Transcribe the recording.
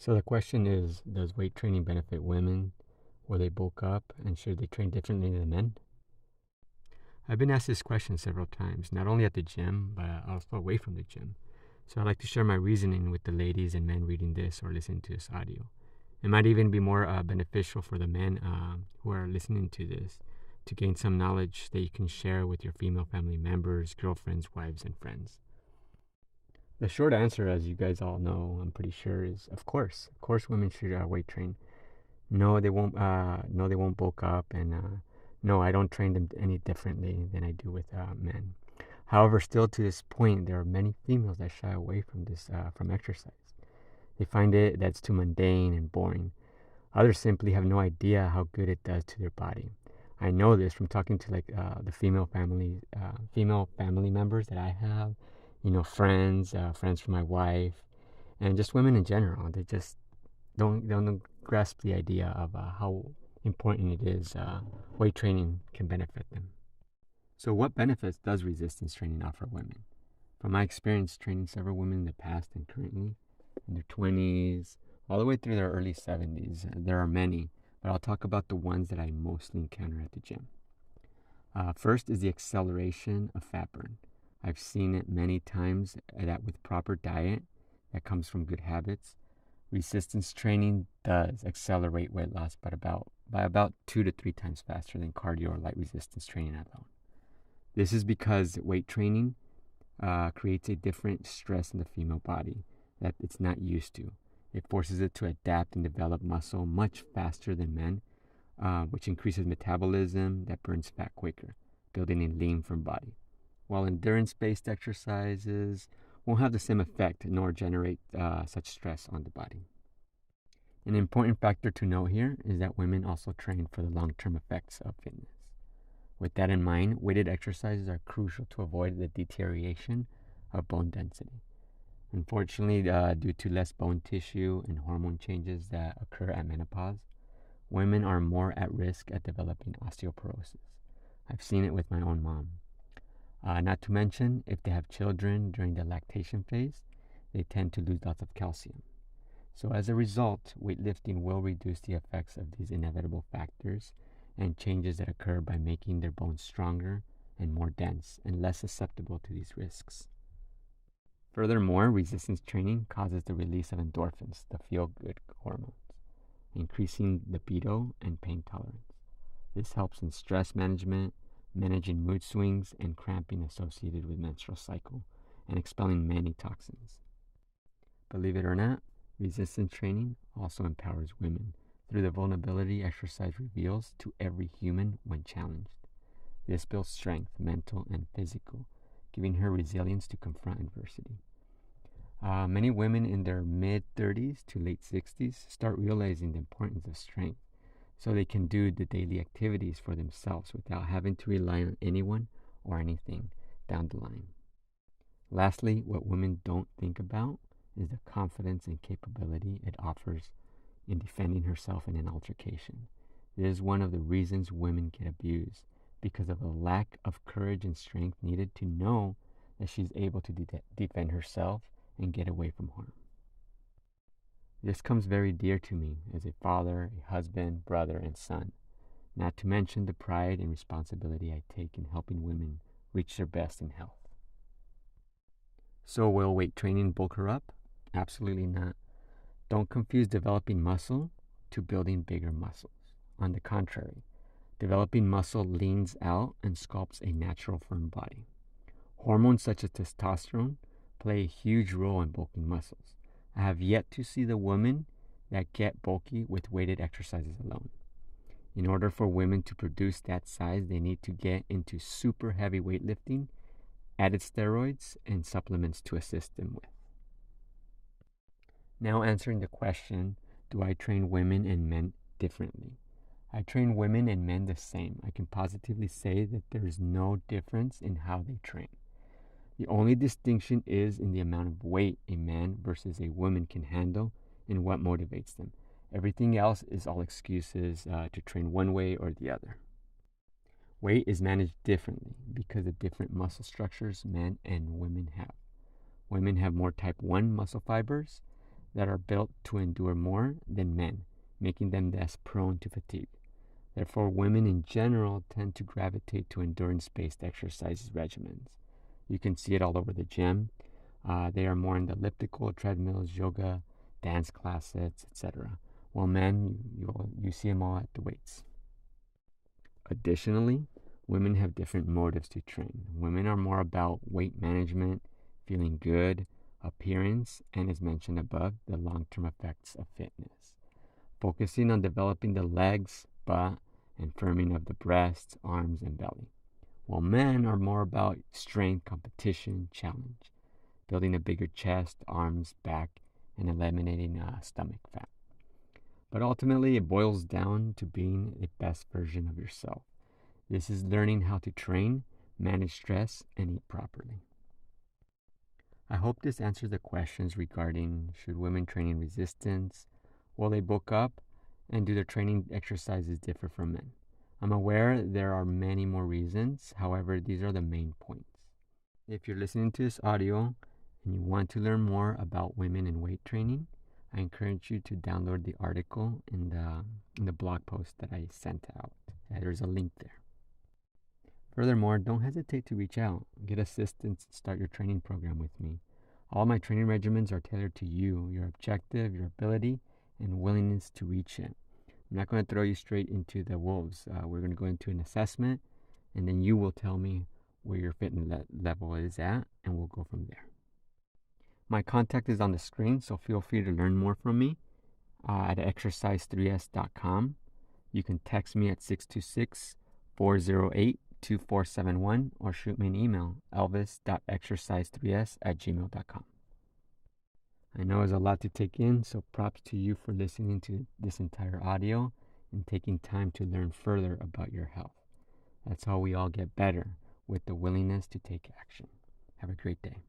So the question is, does weight training benefit women where they bulk up, and should they train differently than men? I've been asked this question several times, not only at the gym, but also away from the gym. So I'd like to share my reasoning with the ladies and men reading this or listening to this audio. It might even be more beneficial for the men who are listening to this to gain some knowledge that you can share with your female family members, girlfriends, wives, and friends. The short answer, as you guys all know, I'm pretty sure, is of course. Of course, women should weight train. No, they won't. No, they won't bulk up, and no, I don't train them any differently than I do with men. However, still to this point, there are many females that shy away from this from exercise. They find it that's too mundane and boring. Others simply have no idea how good it does to their body. I know this from talking to the female family members that I have, friends, friends from my wife, and just women in general. They just don't grasp the idea of how important it is. Weight training can benefit them. So, what benefits does resistance training offer women? From my experience training several women in the past and currently in their 20s, all the way through their early 70s, there are many, but I'll talk about the ones that I mostly encounter at the gym. First is the acceleration of fat burn. I've seen it many times that with proper diet that comes from good habits, resistance training does accelerate weight loss by about 2 to 3 times faster than cardio or light resistance training alone. This is because weight training creates a different stress in the female body that it's not used to. It forces it to adapt and develop muscle much faster than men, which increases metabolism that burns fat quicker, building a lean, firm body. While endurance-based exercises won't have the same effect nor generate such stress on the body. An important factor to note here is that women also train for the long-term effects of fitness. With that in mind, weighted exercises are crucial to avoid the deterioration of bone density. Unfortunately, due to less bone tissue and hormone changes that occur at menopause, women are more at risk at developing osteoporosis. I've seen it with my own mom. Not to mention, if they have children during the lactation phase, they tend to lose lots of calcium. So as a result, weightlifting will reduce the effects of these inevitable factors and changes that occur by making their bones stronger and more dense and less susceptible to these risks. Furthermore, resistance training causes the release of endorphins, the feel-good hormones, increasing libido and pain tolerance. This helps in stress management, managing mood swings and cramping associated with menstrual cycle, and expelling many toxins. Believe it or not, resistance training also empowers women through the vulnerability exercise reveals to every human when challenged. This builds strength, mental and physical, giving her resilience to confront adversity. Many women in their mid-30s to late 60s start realizing the importance of strength so they can do the daily activities for themselves without having to rely on anyone or anything down the line. Lastly, what women don't think about is the confidence and capability it offers in defending herself in an altercation. This is one of the reasons women get abused, because of a lack of courage and strength needed to know that she's able to defend herself and get away from harm. This comes very dear to me as a father, a husband, brother, and son, not to mention the pride and responsibility I take in helping women reach their best in health. So will weight training bulk her up? Absolutely not. Don't confuse developing muscle to building bigger muscles. On the contrary, developing muscle leans out and sculpts a natural firm body. Hormones such as testosterone play a huge role in bulking muscles. I have yet to see the women that get bulky with weighted exercises alone. In order for women to produce that size, they need to get into super heavy weightlifting, added steroids, and supplements to assist them with. Now answering the question, do I train women and men differently? I train women and men the same. I can positively say that there is no difference in how they train. The only distinction is in the amount of weight a man versus a woman can handle and what motivates them. Everything else is all excuses to train one way or the other. Weight is managed differently because of different muscle structures men and women have. Women have more type 1 muscle fibers that are built to endure more than men, making them less prone to fatigue. Therefore, women in general tend to gravitate to endurance-based exercises regimens. You can see it all over the gym. They are more into elliptical, treadmills, yoga, dance classes, etc. While men, you see them all at the weights. Additionally, women have different motives to train. Women are more about weight management, feeling good, appearance, and as mentioned above, the long-term effects of fitness. Focusing on developing the legs, butt, and firming of the breasts, arms, and belly. While men are more about strength, competition, challenge, building a bigger chest, arms, back, and eliminating stomach fat. But ultimately, it boils down to being the best version of yourself. This is learning how to train, manage stress, and eat properly. I hope this answers the questions regarding should women train in resistance, will they bulk up, and do their training exercises differ from men? I'm aware there are many more reasons, however, these are the main points. If you're listening to this audio and you want to learn more about women in weight training, I encourage you to download the article in the blog post that I sent out. There's a link there. Furthermore, don't hesitate to reach out, get assistance, and start your training program with me. All my training regimens are tailored to you, your objective, your ability, and willingness to reach it. I'm not going to throw you straight into the wolves. We're going to go into an assessment, and then you will tell me where your fitness level is at, and we'll go from there. My contact is on the screen, so feel free to learn more from me at exercise3s.com. You can text me at 626-408-2471 or shoot me an email, elvis.exercise3s@gmail.com. I know it's a lot to take in, so props to you for listening to this entire audio and taking time to learn further about your health. That's how we all get better, with the willingness to take action. Have a great day.